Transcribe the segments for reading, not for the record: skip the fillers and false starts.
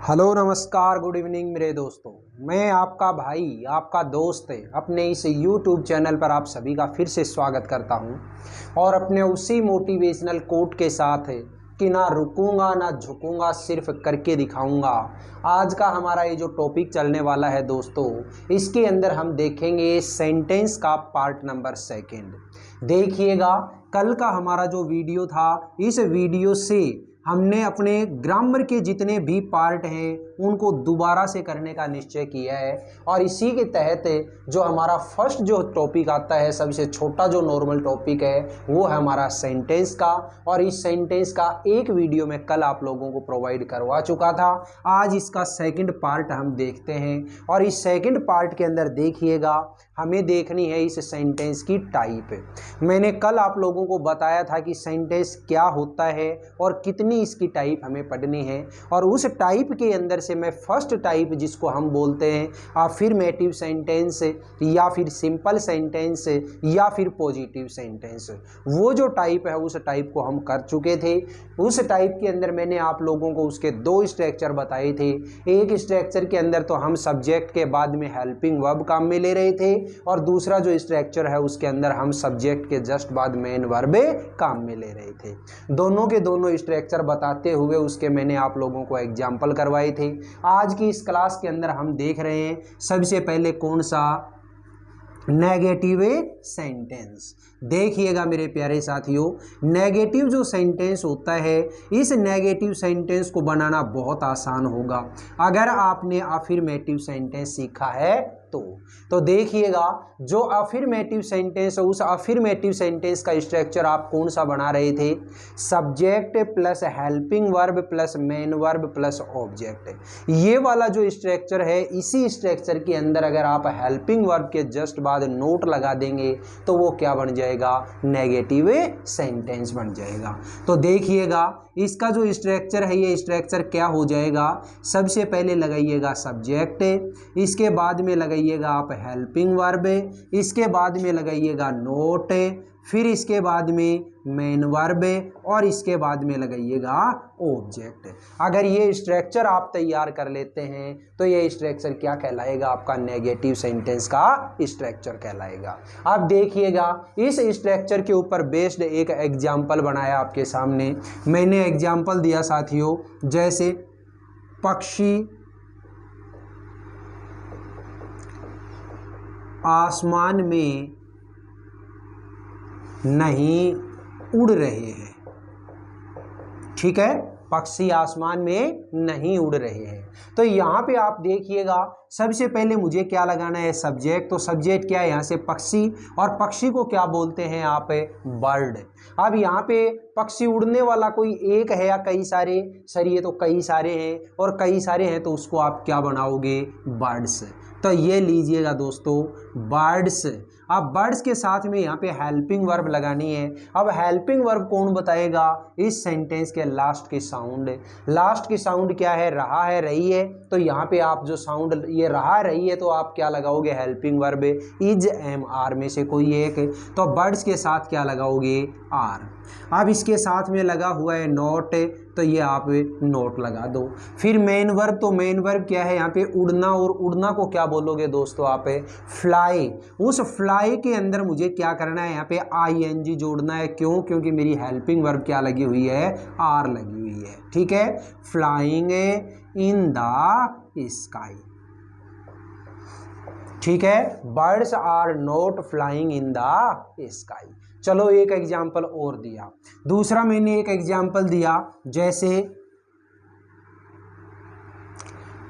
Hello नमस्कार good evening मेरे दोस्तों। मैं आपका भाई आपका दोस्त अपने इस YouTube चैनल पर आप सभी का फिर से स्वागत करता हूं और अपने उसी मोटिवेशनल कोट के साथ कि ना रुकूंगा ना झुकूंगा, सिर्फ करके दिखाऊंगा। आज का हमारा ये जो टॉपिक चलने वाला है दोस्तों, इसके अंदर हम देखेंगे सेंटेंस का पार्ट नंबर 2। देखिएगा, कल का हमारा जो वीडियो था, इस वीडियो से हमने अपने ग्रामर के जितने भी पार्ट हैं उनको दोबारा से करने का निश्चय किया है और इसी के तहत जो हमारा फर्स्ट जो टॉपिक आता है, सबसे छोटा जो नॉर्मल टॉपिक है, वो है हमारा सेंटेंस का। और इस सेंटेंस का एक वीडियो में कल आप लोगों को प्रोवाइड करवा चुका था। आज इसका सेकंड पार्ट हम देखते हैं और इस सेकंड पार्ट के अंदर देखिएगा, हमें देखनी है इस सेंटेंस की टाइप। मैंने कल आप लोगों को बताया था कि सेंटेंस क्या होता है और कितनी इसकी टाइप हमें पढ़नी है, और उस टाइप के अंदर से मैं फर्स्ट टाइप जिसको हम बोलते हैं अफर्मेटिव सेंटेंस या फिर सिंपल सेंटेंस या फिर पॉजिटिव सेंटेंस, वो जो टाइप है उस टाइप को हम कर चुके थे। उस टाइप के अंदर मैंने आप लोगों को उसके दो स्ट्रक्चर बताए थे। एक स्ट्रक्चर के अंदर तो हम सब्जेक्ट के बाद में हेल्पिंग वर्ब काम में ले रहे थे और दूसरा जो स्ट्रक्चर है उसके अंदर हम सब्जेक्ट के जस्ट बाद मेन वर्ब काम में ले रहे थे। दोनों के दोनों स्ट्रक्चर बताते हुए उसके मैंने आप लोगों को एग्जाम्पल करवाए थे। आज की इस क्लास के अंदर हम देख रहे हैं सबसे पहले कौन सा, नेगेटिव सेंटेंस। देखिएगा मेरे प्यारे साथियों, नेगेटिव जो सेंटेंस होता है, इस नेगेटिव सेंटेंस को बनाना बहुत आसान होगा अगर आपने अफर्मेटिव सेंटेंस सीखा है तो देखिएगा, जो अफर्मेटिव सेंटेंस है उस अफर्मेटिव सेंटेंस का स्ट्रक्चर आप कौन सा बना रहे थे, subject plus helping verb plus main verb plus object. ये वाला जो स्ट्रक्चर है, इसी स्ट्रक्चर के अंदर अगर आप हेल्पिंग वर्ब के जस्ट बाद नोट लगा देंगे तो वो क्या बन जाएगा, नेगेटिव सेंटेंस बन जाएगा। तो देखिएगा, इसका जो स्ट्रक्चर है, ये स्ट्रक्चर क्या हो जाएगा, सबसे पहले लगाइएगा सब्जेक्ट, इसके बाद में लगाइएगा आप हेल्पिंग वर्ब, इसके बाद में लगाइएगा नोट, फिर इसके बाद में मेन वर्ब और इसके बाद में लगाइएगा ऑब्जेक्ट। अगर ये स्ट्रक्चर आप तैयार कर लेते हैं तो ये स्ट्रक्चर क्या कहलाएगा, आपका नेगेटिव सेंटेंस का स्ट्रक्चर कहलाएगा। अब देखिएगा, इस स्ट्रक्चर के ऊपर बेस्ड एक एग्जाम्पल बनाया आपके सामने। मैंने एग्जाम्पल दिया साथियों, जैसे पक्षी आसमान में नहीं उड़ रहे हैं। ठीक है, पक्षी आसमान में नहीं उड़ रहे हैं। तो यहाँ पे आप देखिएगा, सबसे पहले मुझे क्या लगाना है, सब्जेक्ट। तो सब्जेक्ट क्या है यहाँ से, पक्षी, और पक्षी को क्या बोलते हैं आप, बर्ड। अब यहाँ पे पक्षी उड़ने वाला कोई एक है या कई सारे, सर ये तो कई सारे हैं और कई सारे हैं, तो उसको आप क्या बनाओगे, बर्ड्स। तो ये लीजिएगा दोस्तों, बर्ड्स। अब बर्ड्स के साथ में यहाँ पे हेल्पिंग वर्ब लगानी है। अब हेल्पिंग वर्ब कौन बताएगा, इस सेंटेंस के लास्ट की साउंड। लास्ट की साउंड क्या है, रहा है, रही है। तो यहाँ पे आप जो साउंड ये रहा रही है, तो आप क्या लगाओगे, helping verb is, am, are में से कोई एक। तो बर्ड्स के साथ क्या लगाओगे, आर। अब इसके साथ में लगा हुआ है नोट, तो ये आप नोट लगा दो। फिर मेन वर्ब, तो मेन वर्ब क्या है यहाँ पे, उड़ना, और उड़ना को क्या बोलोगे दोस्तों आप, फ्लाई। उस फ्लाई के अंदर मुझे क्या करना है, यहाँ पे ING जोड़ना है। क्यों, क्योंकि मेरी हेल्पिंग वर्ब क्या लगी हुई है, आर लगी हुई है। ठीक है, फ्लाइंग इन द स्काई। ठीक है, birds are not flying in the sky. चलो एक एग्जाम्पल और दिया। दूसरा मैंने एक एग्जाम्पल दिया, जैसे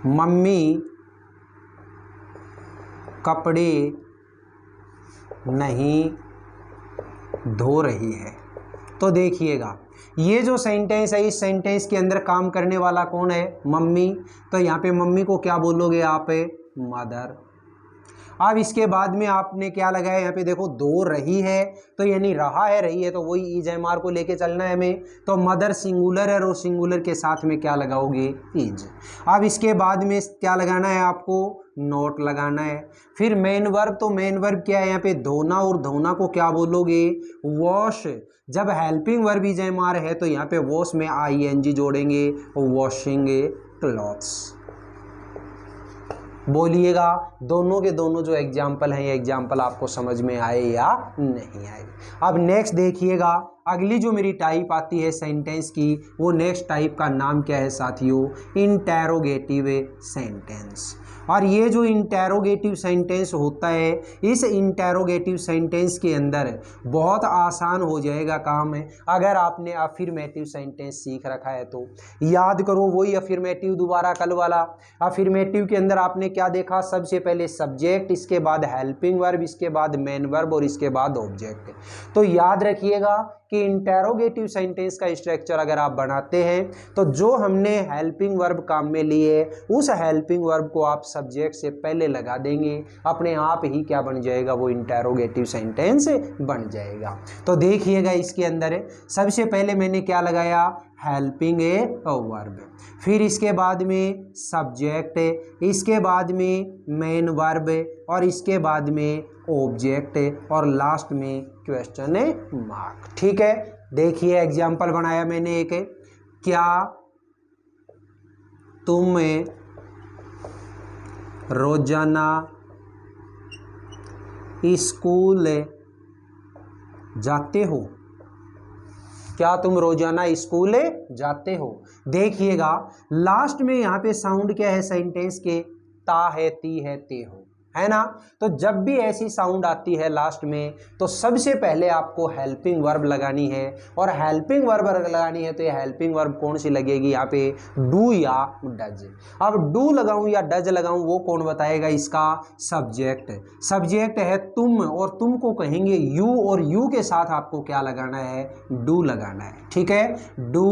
मम्मी कपड़े नहीं धो रही है। तो देखिएगा, ये जो सेंटेंस है, इस सेंटेंस के अंदर काम करने वाला कौन है, मम्मी। तो यहाँ पे मम्मी को क्या बोलोगे आप, मदर। अब इसके बाद में आपने क्या लगाया, यहाँ पे देखो दो रही है, तो यानी रहा है, रही है, तो वही इज, एम, आर को लेके चलना है हमें। तो मदर सिंगुलर है और सिंगुलर के साथ में क्या लगाओगे, इज। अब इसके बाद में क्या लगाना है आपको, नोट लगाना है। फिर मेन वर्ब, तो मेन वर्ब क्या है यहाँ पे, धोना, और धोना को क्या बोलोगे, वॉश। जब helping verb is, am, are है तो यहाँ पे वॉश में ING जोड़ेंगे, वॉशिंग क्लॉथ्स। बोलिएगा दोनों के दोनों जो एग्जाम्पल हैं ये एग्जाम्पल आपको समझ में आए या नहीं आए। अब नेक्स्ट देखिएगा, अगली जो मेरी टाइप आती है सेंटेंस की, वो नेक्स्ट टाइप का नाम क्या है साथियों, इंटेरोगेटिव सेंटेंस। और ये जो इंटेरोगेटिव सेंटेंस होता है, इस इंटेरोगेटिव सेंटेंस के अंदर बहुत आसान हो जाएगा काम है अगर आपने अफर्मेटिव सेंटेंस सीख रखा है तो। याद करो वही अफर्मेटिव दोबारा कल वाला। अफर्मेटिव के अंदर आपने क्या देखा, सबसे पहले सब्जेक्ट, इसके बाद हेल्पिंग वर्ब, इसके बाद मेन वर्ब और इसके बाद ऑब्जेक्ट। तो याद रखिएगा कि इंटेरोगेटिव सेंटेंस का स्ट्रक्चर अगर आप बनाते हैं तो जो हमने हेल्पिंग वर्ब काम में लिए उस हेल्पिंग वर्ब को आप सब्जेक्ट से पहले लगा देंगे, अपने आप ही क्या बन जाएगा, वो इंटेरोगेटिव सेंटेंस बन जाएगा। तो देखिएगा इसके अंदर सबसे पहले मैंने क्या लगाया, हेल्पिंग ए वर्ब, फिर इसके बाद में सब्जेक्ट, इसके बाद में मेन वर्ब और इसके बाद में ऑब्जेक्ट और लास्ट में क्वेश्चन मार्क। ठीक है, देखिए एग्जाम्पल बनाया मैंने एक, क्या तुम रोजाना स्कूल जाते हो, क्या तुम रोजाना स्कूल जाते हो। देखिएगा लास्ट में यहाँ पे साउंड क्या है सेंटेंस के, ता है, ती है, ते हो, है ना। तो जब भी ऐसी साउंड आती है लास्ट में तो सबसे पहले आपको हेल्पिंग वर्ब लगानी है, और हेल्पिंग वर्ब लगानी है तो ये हेल्पिंग वर्ब कौन सी लगेगी यहाँ पे, डू या डज। अब डू लगाऊं या डज लगाऊं वो कौन बताएगा, इसका सब्जेक्ट। सब्जेक्ट है तुम और तुम को कहेंगे यू, और यू के साथ आपको क्या लगाना है, डू लगाना है। ठीक है, डू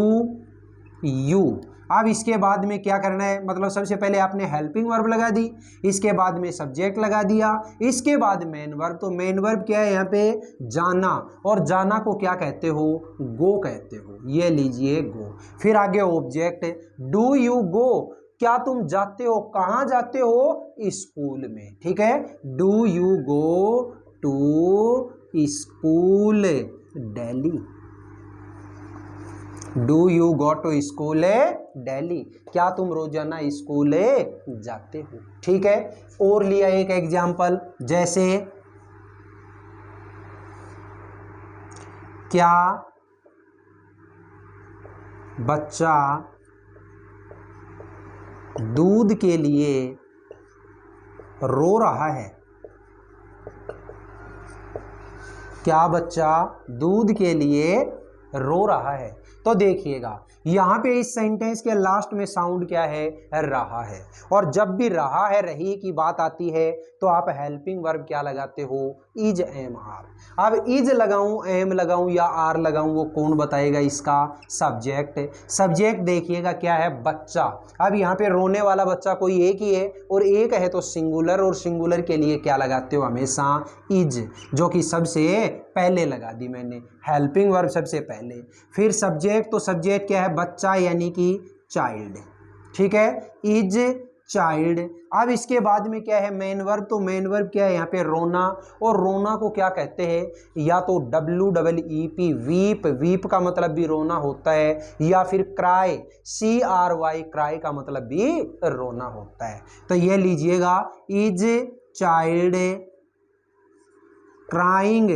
यू। अब इसके बाद में क्या करना है, मतलब सबसे पहले आपने हेल्पिंग वर्ब लगा दी, इसके बाद में सब्जेक्ट लगा दिया, इसके बाद मेन वर्ब। तो मेन वर्ब क्या है यहाँ पे, जाना, और जाना को क्या कहते हो, गो कहते हो, ये लीजिए गो। फिर आगे ऑब्जेक्ट, डू यू गो, क्या तुम जाते हो, कहाँ जाते हो, स्कूल में। ठीक है, do you go to school daily, do you go to school daily, क्या तुम रोजाना स्कूल जाते हो। ठीक है, और लिया एक एग्जाम्पल, जैसे क्या बच्चा दूध के लिए रो रहा है, क्या बच्चा दूध के लिए रो रहा है। तो देखिएगा यहाँ पे इस सेंटेंस के लास्ट में साउंड क्या है, रहा है, और जब भी रहा है, रही की बात आती है तो आप हेल्पिंग वर्ब क्या लगाते हो, इज एम आर। अब इज लगाऊं, एम लगाऊं या आर लगाऊं वो कौन बताएगा, इसका सब्जेक्ट। सब्जेक्ट देखिएगा क्या है, बच्चा। अब यहाँ पे रोने वाला बच्चा कोई एक ही है, और एक है तो सिंगुलर, और सिंगुलर के लिए क्या लगाते हो हमेशा, इज, जो कि सबसे पहले लगा दी मैंने, हेल्पिंग वर्ब सबसे पहले। फिर सब्जेक्ट, तो सब्जेक्ट क्या है, बच्चा यानी कि चाइल्ड। ठीक है, इज चाइल्ड। अब इसके बाद में क्या है, मेन वर्ब। तो मेन वर्ब क्या है यहाँ पे, रोना, और रोना को क्या कहते हैं, या तो WEEP, वीप, वीप का मतलब भी रोना होता है, या फिर क्राई, CRY, क्राई का मतलब भी रोना होता है। तो ये लीजिएगा, इज चाइल्ड क्राइंग,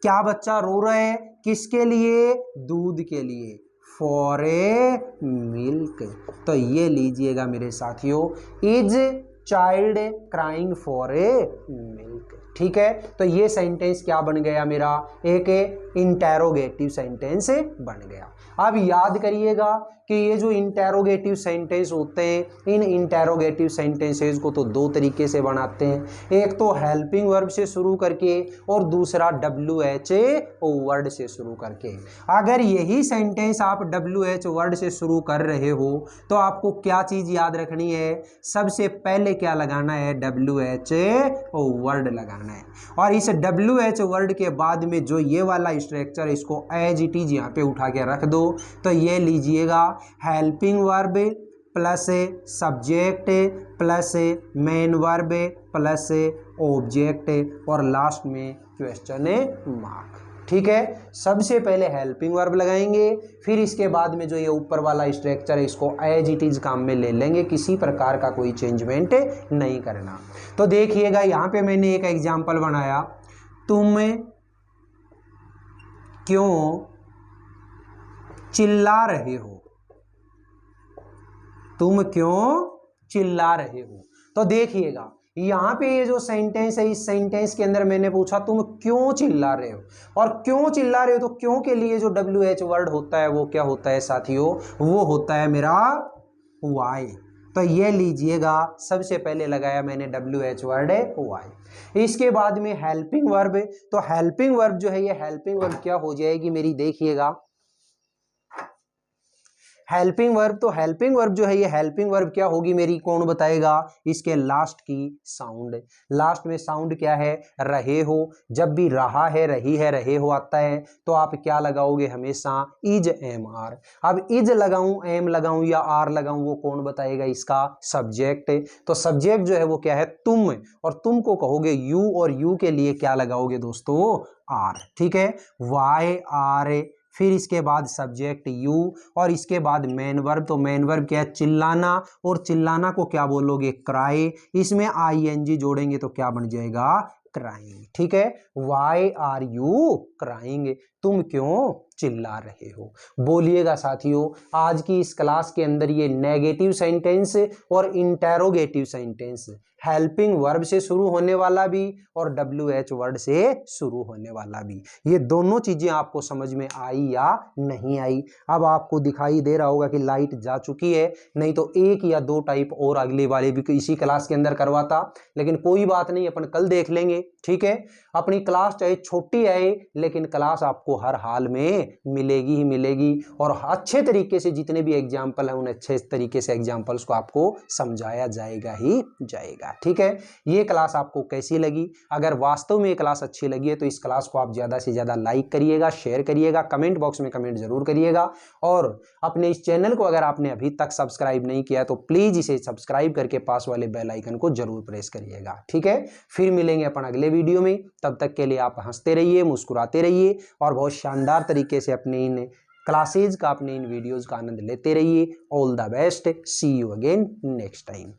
क्या बच्चा रो रहा है, किसके लिए, दूध के लिए, फॉर ए मिल्क। तो ये लीजिएगा मेरे साथियों, is child crying for a milk. ठीक है, तो ये सेंटेंस क्या बन गया मेरा, एक इंटेरोगेटिव सेंटेंस बन गया। अब याद करिएगा कि ये जो इंटेरोगेटिव सेंटेंस होते हैं, इन इंटेरोगेटिव सेंटेंसेस को तो दो तरीके से बनाते हैं, एक तो हेल्पिंग वर्ब से शुरू करके, और दूसरा WH वर्ड से शुरू करके। अगर यही सेंटेंस आप WH वर्ड से शुरू कर रहे हो तो आपको क्या चीज़ याद रखनी है, सबसे पहले क्या लगाना है, WH वर्ड लगाना है, और इस WH वर्ड के बाद में जो ये वाला स्ट्रक्चर, इसको एज इट इज यहाँ पे उठा के रख दो। तो ये लीजिएगा, helping verb plus subject plus main verb plus object और लास्ट में क्वेश्चन मार्क। ठीक है, सबसे पहले हेल्पिंग वर्ब लगाएंगे, फिर इसके बाद में जो ये ऊपर वाला स्ट्रक्चर है इसको एज इट इज काम में ले लेंगे, किसी प्रकार का कोई चेंजमेंट नहीं करना। तो देखिएगा यहाँ पे मैंने एक एग्जाम्पल बनाया, तुम क्यों चिल्ला रहे हो, तुम क्यों चिल्ला रहे हो। तो देखिएगा यहां पे ये जो सेंटेंस है, इस सेंटेंस के अंदर मैंने पूछा तुम क्यों चिल्ला रहे हो, और क्यों चिल्ला रहे हो, तो क्यों के लिए जो WH वर्ड होता है वो क्या होता है साथियों, वो होता है मेरा वाई। तो ये लीजिएगा, सबसे पहले लगाया मैंने WH वर्ड है वाई। इसके बाद में हेल्पिंग वर्ब, तो हेल्पिंग वर्ब जो है, ये हेल्पिंग वर्ब क्या हो जाएगी मेरी, देखिएगा हेल्पिंग वर्ब, तो हेल्पिंग वर्ब जो है, ये हेल्पिंग वर्ब क्या होगी मेरी, कौन बताएगा, इसके लास्ट की साउंड, लास्ट में साउंड क्या है, रहे हो। जब भी रहा है, रही है, रहे हो आता है तो आप क्या लगाओगे, हमेशा इज एम आर। अब इज लगाऊं, एम लगाऊं या आर लगाऊं, वो कौन बताएगा, इसका सब्जेक्ट। तो सब्जेक्ट जो है वो क्या है, तुम, और तुम को कहोगे यू, और यू के लिए क्या लगाओगे दोस्तों, आर। ठीक है, वाई आर, फिर इसके बाद सब्जेक्ट यू, और इसके बाद मेन वर्ब, तो मेन वर्ब क्या है, चिल्लाना, और चिल्लाना को क्या बोलोगे, क्राई। इसमें ING जोड़ेंगे तो क्या बन जाएगा, क्राइंग। ठीक है, वाई आर यू क्राइंग, तुम क्यों चिल्ला रहे हो। बोलिएगा साथियों, आज की इस क्लास के अंदर ये नेगेटिव सेंटेंस और इंटेरोगेटिव सेंटेंस, हेल्पिंग वर्ब से शुरू होने वाला भी और WH वर्ड से शुरू होने वाला भी, ये दोनों चीजें आपको समझ में आई या नहीं आई। अब आपको दिखाई दे रहा होगा कि लाइट जा चुकी है, नहीं तो 1 या 2 टाइप और अगले वाले भी इसी क्लास के अंदर करवाता, लेकिन कोई बात नहीं, अपन कल देख लेंगे। ठीक है, अपनी क्लास चाहे छोटी आए लेकिन क्लास आपको हर हाल में मिलेगी ही मिलेगी, और अच्छे तरीके से जितने भी एग्जाम्पल हैं उन अच्छे तरीके से एग्जाम्पल्स को आपको समझाया जाएगा ही जाएगा। ठीक है, ये क्लास आपको कैसी लगी, अगर वास्तव में ये क्लास अच्छी लगी है तो इस क्लास को आप ज़्यादा से ज़्यादा लाइक करिएगा, शेयर करिएगा, कमेंट बॉक्स में कमेंट जरूर करिएगा, और अपने इस चैनल को अगर आपने अभी तक सब्सक्राइब नहीं किया तो प्लीज़ इसे सब्सक्राइब करके पास वाले बेल आइकन को जरूर प्रेस करिएगा। ठीक है, फिर मिलेंगे अपन अगले वीडियो में, तब तक के लिए आप हंसते रहिए, मुस्कुराते रहिए, और बहुत शानदार तरीके से अपने इन क्लासेज का, अपने इन वीडियोज़ का आनंद लेते रहिए। All the best, see you again next time.